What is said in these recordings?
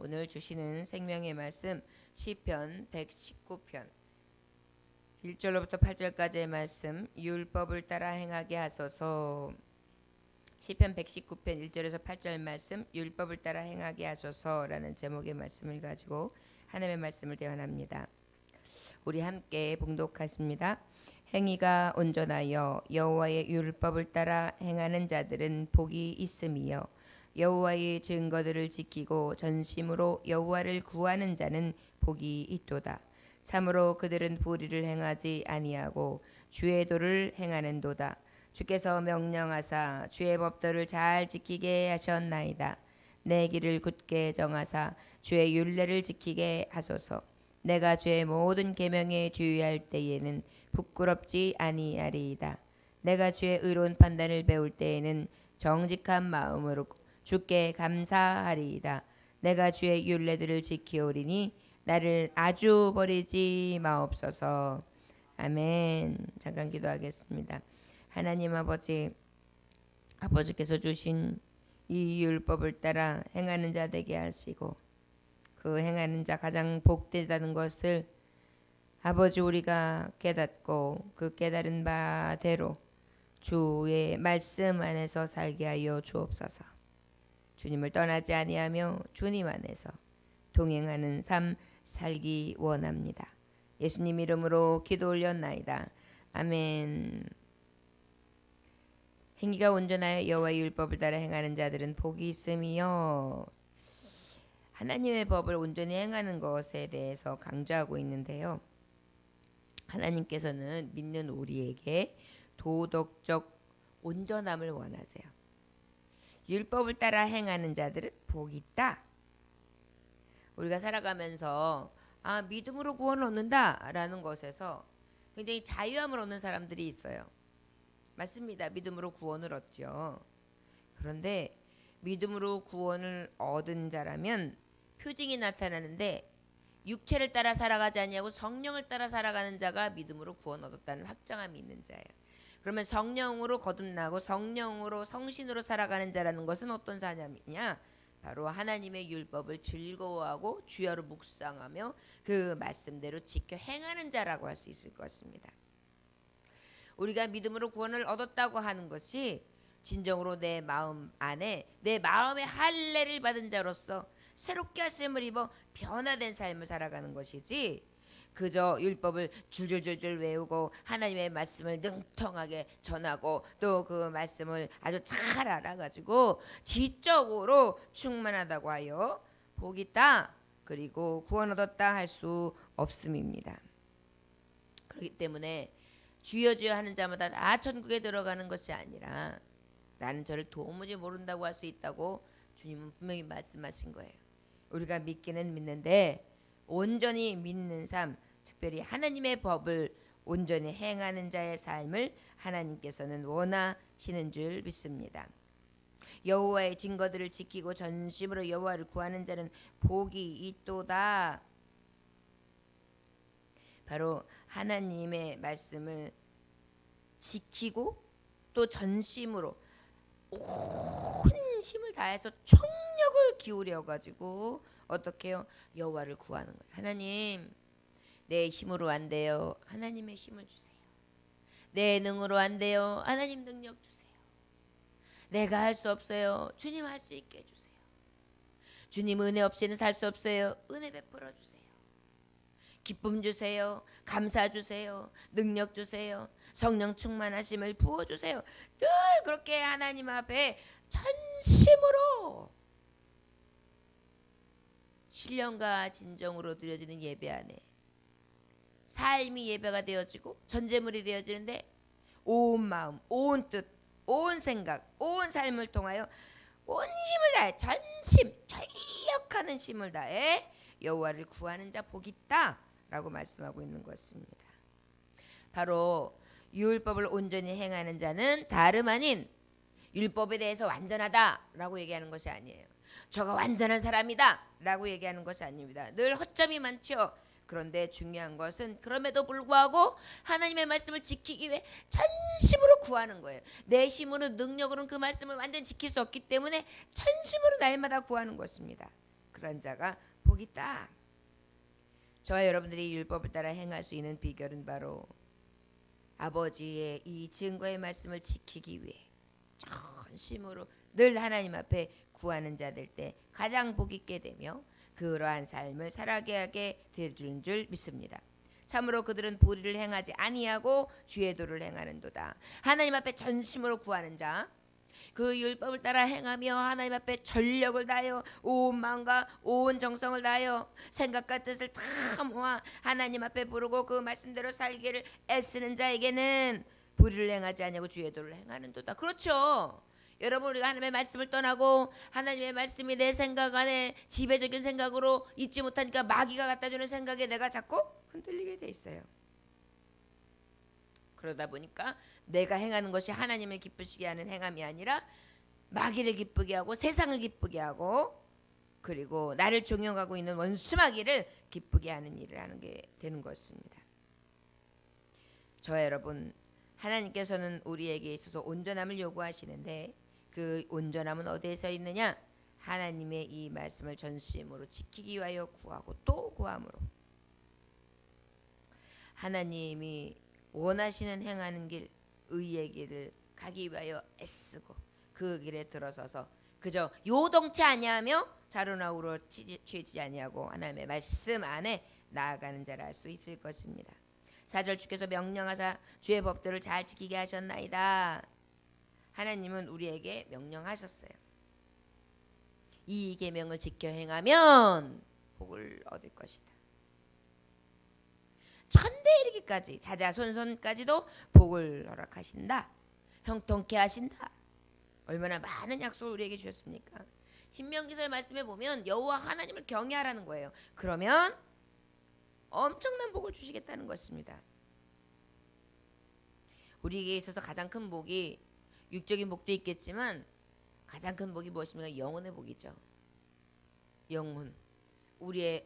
오늘 주시는 생명의 말씀 시편 119편 1절로부터 8절까지의 말씀, 율법을 따라 행하게 하소서. 시편 119편 1절에서 8절 말씀, 율법을 따라 행하게 하소서라는 제목의 말씀을 가지고 하나님의 말씀을 대언합니다. 우리 함께 봉독하십니다. 행위가 온전하여 여호와의 율법을 따라 행하는 자들은 복이 있음이요, 여호와의 증거들을 지키고 전심으로 여호와를 구하는 자는 복이 있도다. 참으로 그들은 불의를 행하지 아니하고 주의 도를 행하는도다. 주께서 명령하사 주의 법도를 잘 지키게 하셨나이다. 내 길을 굳게 정하사 주의 율례를 지키게 하소서. 내가 주의 모든 계명에 주의할 때에는 부끄럽지 아니하리이다. 내가 주의 의로운 판단을 배울 때에는 정직한 마음으로 주께 감사하리이다. 내가 주의 율례들을 지키오리니 나를 아주 버리지 마옵소서. 아멘. 잠깐 기도하겠습니다. 하나님 아버지께서 주신 이 율법을 따라 행하는 자 되게 하시고, 그 행하는 자 가장 복되다는 것을 아버지 우리가 깨닫고 그 깨달은 바대로 주의 말씀 안에서 살게 하여 주옵소서. 주님을 떠나지 아니하며 주님 안에서 동행하는 삶 살기 원합니다. 예수님 이름으로 기도 올렸나이다. 아멘. 행위가 온전하여 여호와의 율법을 따라 행하는 자들은 복이 있음이요. 하나님의 법을 온전히 행하는 것에 대해서 강조하고 있는데요. 하나님께서는 믿는 우리에게 도덕적 온전함을 원하세요. 율법을 따라 행하는 자들은 복이 있다. 우리가 살아가면서 믿음으로 구원을 얻는다라는 것에서 굉장히 자유함을 얻는 사람들이 있어요. 맞습니다. 믿음으로 구원을 얻죠. 그런데 믿음으로 구원을 얻은 자라면 표징이 나타나는데, 육체를 따라 살아가지 아니하고 성령을 따라 살아가는 자가 믿음으로 구원 얻었다는 확정함이 있는 자예요. 그러면 성령으로 거듭나고 성령으로 성신으로 살아가는 자라는 것은 어떤 사람이냐? 바로 하나님의 율법을 즐거워하고 주야로 묵상하며 그 말씀대로 지켜 행하는 자라고 할 수 있을 것입니다. 우리가 믿음으로 구원을 얻었다고 하는 것이 진정으로 내 마음 안에 내 마음의 할례를 받은 자로서 새롭게 하심을 입어 변화된 삶을 살아가는 것이지, 그저 율법을 줄줄줄줄 외우고 하나님의 말씀을 능통하게 전하고 또 그 말씀을 아주 잘 알아가지고 지적으로 충만하다고 하여 복이 있다 그리고 구원 얻었다 할 수 없음입니다. 그렇기 때문에 주여 주여 하는 자마다 다 천국에 들어가는 것이 아니라 나는 저를 도무지 모른다고 할 수 있다고 주님은 분명히 말씀하신 거예요. 우리가 믿기는 믿는데 온전히 믿는 삶, 특별히 하나님의 법을 온전히 행하는 자의 삶을 하나님께서는 원하시는 줄 믿습니다. 여호와의 증거들을 지키고 전심으로 여호와를 구하는 자는 복이 있도다. 바로 하나님의 말씀을 지키고 또 전심으로 온 힘을 다해서 총력을 기울여 가지고 어떻게 해요? 여호와를 구하는 거예요. 하나님, 내 힘으로 안 돼요. 하나님의 힘을 주세요. 내 능으로 안 돼요. 하나님 능력 주세요. 내가 할 수 없어요. 주님 할 수 있게 해주세요. 주님 은혜 없이는 살 수 없어요. 은혜 베풀어 주세요. 기쁨 주세요. 감사 주세요. 능력 주세요. 성령 충만하심을 부어주세요. 늘 그렇게 하나님 앞에 전심으로 신령과 진정으로 드려지는 예배 안에 삶이 예배가 되어지고 전제물이 되어지는데, 온 마음, 온 뜻, 온 생각, 온 삶을 통하여 온 힘을 다해 전심, 전력하는 힘을 다해 여호와를 구하는 자 복이 있다 라고 말씀하고 있는 것입니다. 바로 율법을 온전히 행하는 자는 다름 아닌 율법에 대해서 완전하다라고 얘기하는 것이 아니에요. 저가 완전한 사람이다 라고 얘기하는 것이 아닙니다. 늘 허점이 많죠. 그런데 중요한 것은 그럼에도 불구하고 하나님의 말씀을 지키기 위해 전심으로 구하는 거예요. 내 힘으로 능력으로는 그 말씀을 완전히 지킬 수 없기 때문에 전심으로 날마다 구하는 것입니다. 그런 자가 복이 있다. 저와 여러분들이 율법을 따라 행할 수 있는 비결은 바로 아버지의 이 증거의 말씀을 지키기 위해 전심으로 늘 하나님 앞에 구하는 자들 때 가장 복 있게 되며 그러한 삶을 살아가게 하게 되는 줄 믿습니다. 참으로 그들은 불의를 행하지 아니하고 주의 도를 행하는도다. 하나님 앞에 전심으로 구하는 자, 그 율법을 따라 행하며 하나님 앞에 전력을 다하여 온 마음과 온 정성을 다하여 생각과 뜻을 다 모아 하나님 앞에 부르고 그 말씀대로 살기를 애쓰는 자에게는 불의를 행하지 아니하고 주의 도를 행하는도다. 그렇죠. 여러분, 우리가 하나님의 말씀을 떠나고 하나님의 말씀이 내 생각 안에 지배적인 생각으로 있지 못하니까 마귀가 갖다주는 생각에 내가 자꾸 흔들리게 돼 있어요. 그러다 보니까 내가 행하는 것이 하나님을 기쁘시게 하는 행함이 아니라 마귀를 기쁘게 하고 세상을 기쁘게 하고 그리고 나를 종용하고 있는 원수 마귀를 기쁘게 하는 일을 하는 게 되는 것입니다. 저와 여러분, 하나님께서는 우리에게 있어서 온전함을 요구하시는데 그 온전함은 어디에서 있느냐? 하나님의 이 말씀을 전심으로 지키기 위하여 구하고 또 구함으로 하나님이 원하시는 행하는 길, 의의 길을 가기 위하여 애쓰고 그 길에 들어서서 그저 요동치 아니하며 자루나 우러 취지 아니하고 하나님의 말씀 안에 나아가는 자를 알 수 있을 것입니다. 4절 주께서 명령하사 주의 법도를 잘 지키게 하셨나이다. 하나님은 우리에게 명령하셨어요. 이 계명을 지켜 행하면 복을 얻을 것이다. 천대 이르기까지 자자손손까지도 복을 허락하신다. 형통케 하신다. 얼마나 많은 약속을 우리에게 주셨습니까? 신명기서의 말씀에 보면 여호와 하나님을 경외하라는 거예요. 그러면 엄청난 복을 주시겠다는 것입니다. 우리에게 있어서 가장 큰 복이 육적인 복도 있겠지만 가장 큰 복이 무엇입니까? 영혼의 복이죠. 영혼. 우리의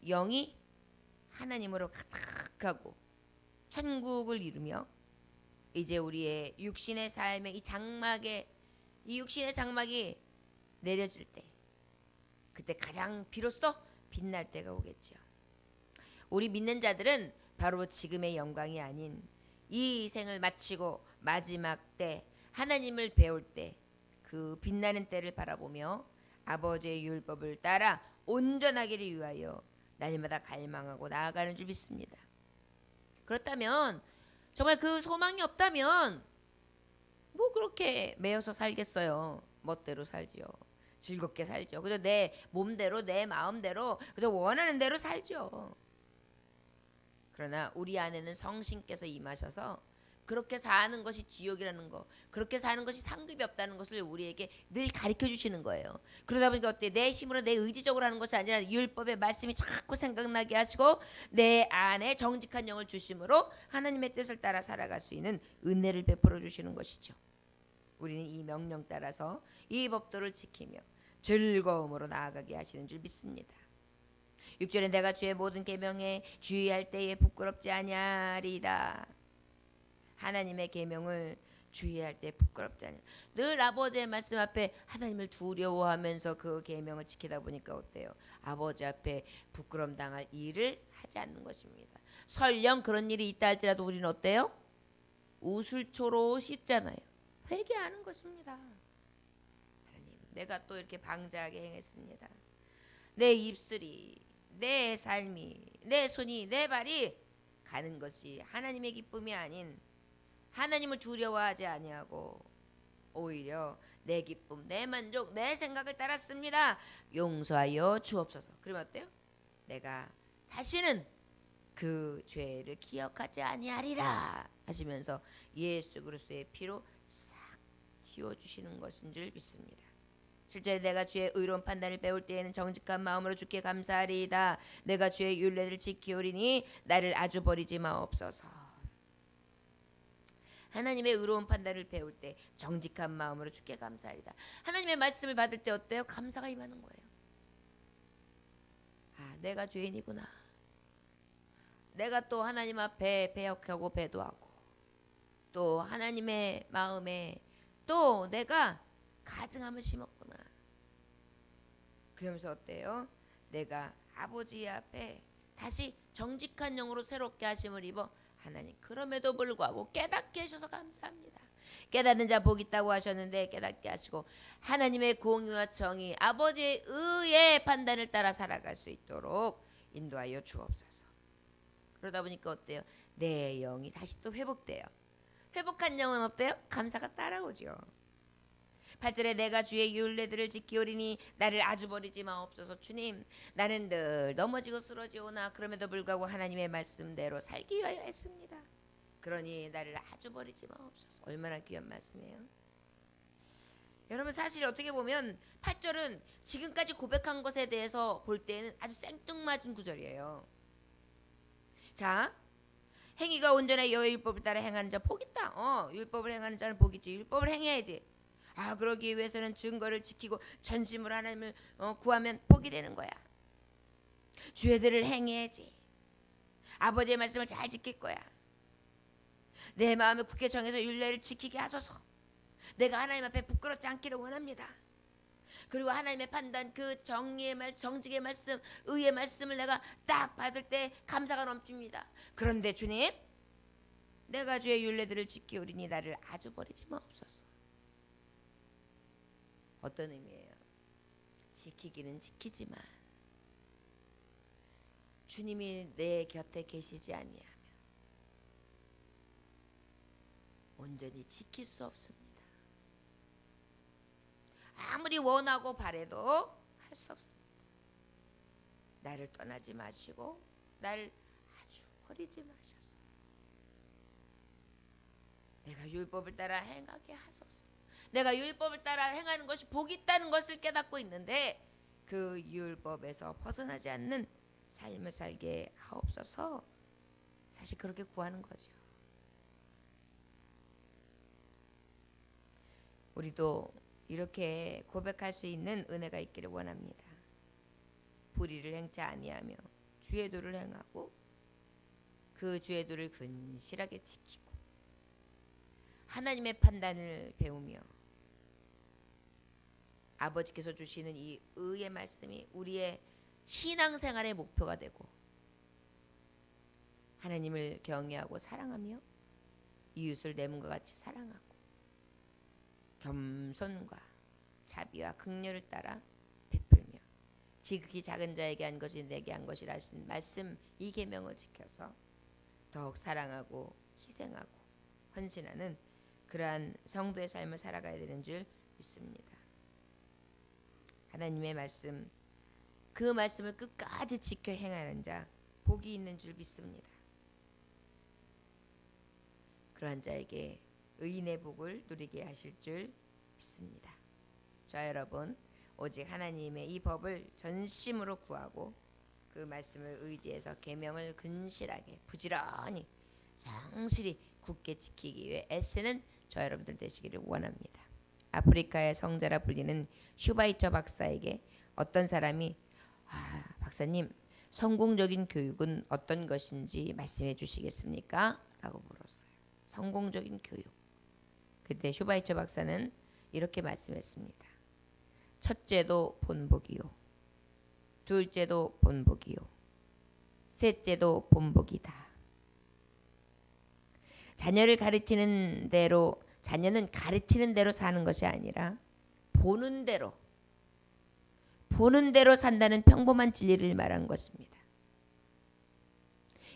영이 하나님으로 가득하고 천국을 이루며 이제 우리의 육신의 삶의 이 육신의 장막이 내려질 때 그때 가장 비로소 빛날 때가 오겠죠. 우리 믿는 자들은 바로 지금의 영광이 아닌 이 생을 마치고 마지막 때 하나님을 배울 때 그 빛나는 때를 바라보며 아버지의 율법을 따라 온전하기를 위하여 날마다 갈망하고 나아가는 줄 믿습니다. 그렇다면 정말 그 소망이 없다면 뭐 그렇게 매여서 살겠어요. 멋대로 살지요. 즐겁게 살죠. 그저 내 몸대로 내 마음대로 그저 원하는 대로 살죠. 그러나 우리 안에는 성신께서 임하셔서 그렇게 사는 것이 지옥이라는 거, 그렇게 사는 것이 상급이 없다는 것을 우리에게 늘 가르쳐 주시는 거예요. 그러다 보니까 어때? 내 힘으로 내 의지적으로 하는 것이 아니라 율법의 말씀이 자꾸 생각나게 하시고 내 안에 정직한 영을 주심으로 하나님의 뜻을 따라 살아갈 수 있는 은혜를 베풀어 주시는 것이죠. 우리는 이 명령 따라서 이 법도를 지키며 즐거움으로 나아가게 하시는 줄 믿습니다. 6절에 내가 주의 모든 계명에 주의할 때에 부끄럽지 아니하리이다. 하나님의 계명을 주의할 때 부끄럽지 않아요. 늘 아버지의 말씀 앞에 하나님을 두려워하면서 그 계명을 지키다 보니까 어때요? 아버지 앞에 부끄럼 당할 일을 하지 않는 것입니다. 설령 그런 일이 있다 할지라도 우리는 어때요? 우술초로 씻잖아요. 회개하는 것입니다. 하나님, 내가 또 이렇게 방자하게 행했습니다. 내 입술이, 내 삶이, 내 손이, 내 발이 가는 것이 하나님의 기쁨이 아닌 하나님을 두려워하지 아니하고 오히려 내 기쁨, 내 만족, 내 생각을 따랐습니다. 용서하여 주옵소서. 그러면 어때요? 내가 다시는 그 죄를 기억하지 아니하리라 하시면서 예수 그리스도의 피로 싹 지워주시는 것인 줄 믿습니다. 실제 내가 주의 의로운 판단을 배울 때에는 정직한 마음으로 주께 감사하리이다. 내가 주의 율례를 지키오리니 나를 아주 버리지 마옵소서. 하나님의 의로운 판단을 배울 때 정직한 마음으로 주께 감사하리다. 하나님의 말씀을 받을 때 어때요? 감사가 임하는 거예요. 아, 내가 죄인이구나. 내가 또 하나님 앞에 배역하고 배도하고 또 하나님의 마음에 또 내가 가증함을 심었구나. 그러면서 어때요? 내가 아버지 앞에 다시 정직한 영으로 새롭게 하심을 입어 하나님 그럼에도 불구하고 깨닫게 해주셔서 감사합니다. 깨닫는 자 복 있다고 하셨는데 깨닫게 하시고 하나님의 공의와 정의 아버지의 의의 판단을 따라 살아갈 수 있도록 인도하여 주옵소서. 그러다 보니까 어때요? 내 영이 다시 또 회복돼요. 회복한 영은 어때요? 감사가 따라오죠. 8절에 내가 주의 율례들을 지키오리니 나를 아주 버리지 마옵소서. 주님, 나는 늘 넘어지고 쓰러지오나 그럼에도 불구하고 하나님의 말씀대로 살기 위하여 했습니다. 그러니 나를 아주 버리지 마옵소서. 얼마나 귀한 말씀이에요. 여러분 사실 어떻게 보면 8절은 지금까지 고백한 것에 대해서 볼 때는 아주 생뚱맞은 구절이에요. 자, 행위가 온전해 여호와의 율법을 따라 행하는 자 복 있다. 율법을 행하는 자는 복 있지. 율법을 행해야지. 그러기 위해서는 증거를 지키고 전심으로 하나님을 구하면 복이 되는 거야. 주의들을 행해야지. 아버지의 말씀을 잘 지킬 거야. 내 마음을 굳게 정해서 율례를 지키게 하소서. 내가 하나님 앞에 부끄럽지 않기를 원합니다. 그리고 하나님의 판단, 그 정의의 말, 정직의 말씀, 의의 말씀을 내가 딱 받을 때 감사가 넘칩니다. 그런데 주님, 내가 주의 율례들을 지키오리니 나를 아주 버리지 마옵소서. 어떤 의미예요? 지키기는 지키지만 주님이 내 곁에 계시지 아니하면 온전히 지킬 수 없습니다. 아무리 원하고 바래도 할 수 없습니다. 나를 떠나지 마시고 나를 아주 버리지 마셔서 내가 율법을 따라 행하게 하소서. 내가 율법을 따라 행하는 것이 복이 있다는 것을 깨닫고 있는데 그 율법에서 벗어나지 않는 삶을 살게 하옵소서. 사실 그렇게 구하는 거죠. 우리도 이렇게 고백할 수 있는 은혜가 있기를 원합니다. 불의를 행치 아니하며 주의 도를 행하고 그 주의 도를 근실하게 지키고 하나님의 판단을 배우며 아버지께서 주시는 이 의의 말씀이 우리의 신앙생활의 목표가 되고 하나님을 경외하고 사랑하며 이웃을 내 몸과 같이 사랑하고 겸손과 자비와 긍휼을 따라 베풀며 지극히 작은 자에게 한 것이 내게 한 것이라 하신 말씀 이 계명을 지켜서 더욱 사랑하고 희생하고 헌신하는 그러한 성도의 삶을 살아가야 되는 줄 믿습니다. 하나님의 말씀 그 말씀을 끝까지 지켜 행하는 자 복이 있는 줄 믿습니다. 그러한 자에게 의인의 복을 누리게 하실 줄 믿습니다. 자 여러분 오직 하나님의 이 법을 전심으로 구하고 그 말씀을 의지해서 계명을 근실하게 부지런히 성실히 굳게 지키기 위해 애쓰는 저 여러분들 되시기를 원합니다. 아프리카의 성자라 불리는 슈바이처 박사에게 어떤 사람이 박사님 성공적인 교육은 어떤 것인지 말씀해 주시겠습니까? 라고 물었어요. 성공적인 교육. 그때 슈바이처 박사는 이렇게 말씀했습니다. 첫째도 본복이요. 둘째도 본복이요. 셋째도 본복이다. 자녀는 가르치는 대로 사는 것이 아니라 보는 대로 산다는 평범한 진리를 말한 것입니다.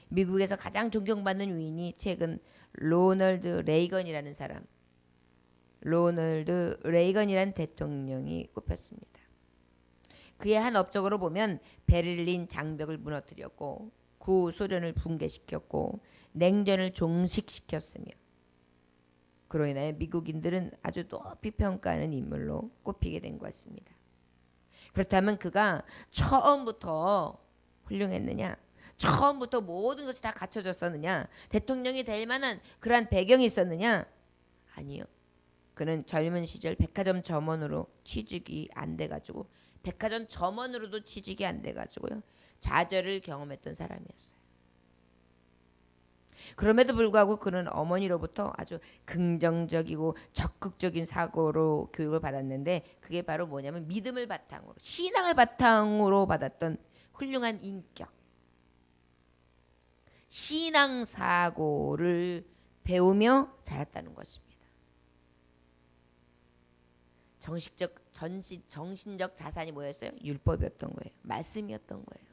미국에서 가장 존경받는 위인이 최근 로널드 레이건이라는 대통령이 꼽혔습니다. 그의 한 업적으로 보면 베를린 장벽을 무너뜨렸고 구소련을 붕괴시켰고 냉전을 종식시켰으며 그로 인하여 미국인들은 아주 높이 평가하는 인물로 꼽히게 된 것입니다. 그렇다면 그가 처음부터 훌륭했느냐? 처음부터 모든 것이 다 갖춰졌었느냐? 대통령이 될 만한 그러한 배경이 있었느냐? 아니요. 그는 젊은 시절 백화점 점원으로 취직이 안 돼가지고 백화점 점원으로도 취직이 안 돼가지고요. 좌절을 경험했던 사람이었어요. 그럼에도 불구하고 그는 어머니로부터 아주 긍정적이고 적극적인 사고로 교육을 받았는데 그게 바로 뭐냐면 믿음을 바탕으로 신앙을 바탕으로 받았던 훌륭한 인격 신앙 사고를 배우며 자랐다는 것입니다. 정신적 자산이 뭐였어요? 율법이었던 거예요. 말씀이었던 거예요.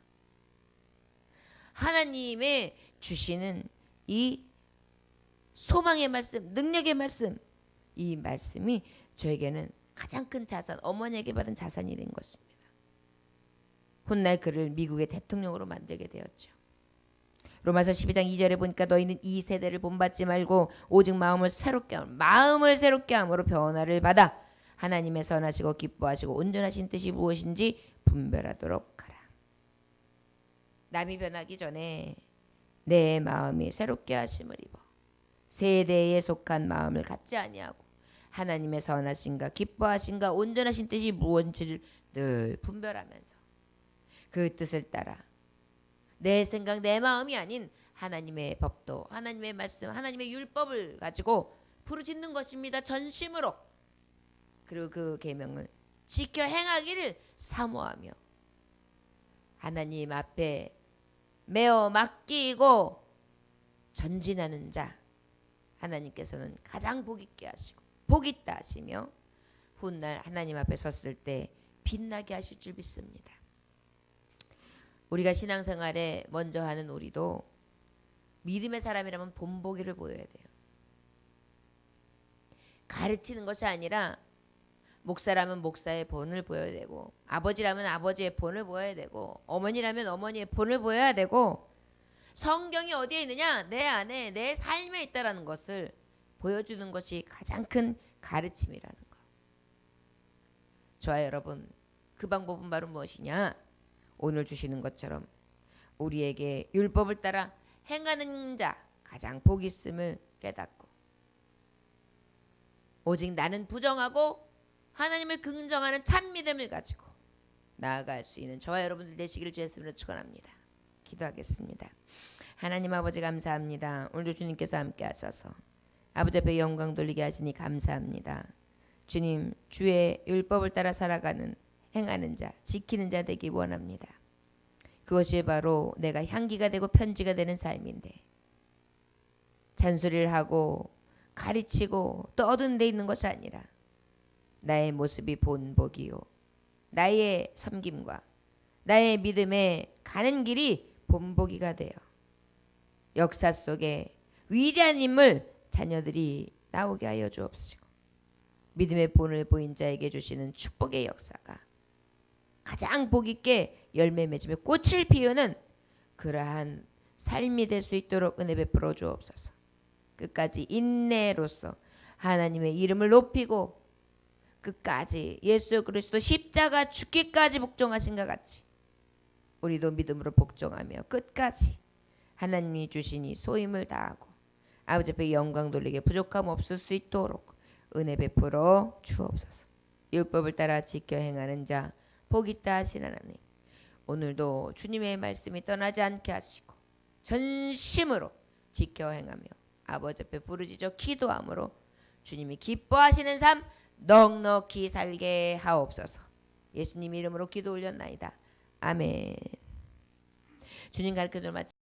하나님의 주시는 이 소망의 말씀, 능력의 말씀, 이 말씀이 저에게는 가장 큰 자산, 어머니에게 받은 자산이 된 것입니다. 훗날 그를 미국의 대통령으로 만들게 되었죠. 로마서 12장 2절에 보니까 너희는 이 세대를 본받지 말고 오직 마음을 새롭게 함으로 변화를 받아 하나님의 선하시고 기뻐하시고 온전하신 뜻이 무엇인지 분별하도록 하라. 남이 변하기 전에 내 마음이 새롭게 하심을 입어 세대에 속한 마음을 갖지 아니하고 하나님의 선하신가 기뻐하신가 온전하신 뜻이 무엇인지를 늘 분별하면서 그 뜻을 따라 내 생각 내 마음이 아닌 하나님의 법도 하나님의 말씀 하나님의 율법을 가지고 부르짖는 것입니다. 전심으로. 그리고 그 계명을 지켜 행하기를 사모하며 하나님 앞에 매어 맡기고 전진하는 자 하나님께서는 가장 복 있게 하시고 복 있다 하시며 훗날 하나님 앞에 섰을 때 빛나게 하실 줄 믿습니다. 우리가 신앙생활에 먼저 하는 우리도 믿음의 사람이라면 본보기를 보여야 돼요. 가르치는 것이 아니라 목사라면 목사의 본을 보여야 되고 아버지라면 아버지의 본을 보여야 되고 어머니라면 어머니의 본을 보여야 되고 성경이 어디에 있느냐? 내 안에 내 삶에 있다라는 것을 보여주는 것이 가장 큰 가르침이라는 것. 저와 여러분 그 방법은 바로 무엇이냐? 오늘 주시는 것처럼 우리에게 율법을 따라 행하는 자 가장 복 있음을 깨닫고 오직 나는 부정하고 하나님을 긍정하는 참 믿음을 가지고 나아갈 수 있는 저와 여러분들 되시기를 주의 이름으로 축원합니다. 기도하겠습니다. 하나님 아버지 감사합니다. 오늘도 주님께서 함께 하셔서 아버지 앞에 영광 돌리게 하시니 감사합니다. 주님 주의 율법을 따라 살아가는 행하는 자 지키는 자 되기 원합니다. 그것이 바로 내가 향기가 되고 편지가 되는 삶인데 잔소리를 하고 가르치고 떠드는 데 있는 것이 아니라 나의 모습이 본보기요 나의 섬김과 나의 믿음에 가는 길이 본보기가 되어 역사 속에 위대한 인물 자녀들이 나오게 하여 주옵시고 믿음의 본을 보인 자에게 주시는 축복의 역사가 가장 복 있게 열매 맺으며 꽃을 피우는 그러한 삶이 될 수 있도록 은혜 베풀어 주옵소서. 끝까지 인내로서 하나님의 이름을 높이고 끝까지 예수 그리스도 십자가 죽기까지 복종하신 것 같이 우리도 믿음으로 복종하며 끝까지 하나님이 주신 이 소임을 다하고 아버지 앞에 영광 돌리게 부족함 없을 수 있도록 은혜 베풀어 주옵소서. 율법을 따라 지켜 행하는 자 복 있다 하신 하나님 오늘도 주님의 말씀이 떠나지 않게 하시고 전심으로 지켜 행하며 아버지 앞에 부르짖어 기도함으로 주님이 기뻐하시는 삶 넉넉히 살게 하옵소서. 예수님 이름으로 기도 올렸나이다. 아멘. 주님 가르쳐줄 마치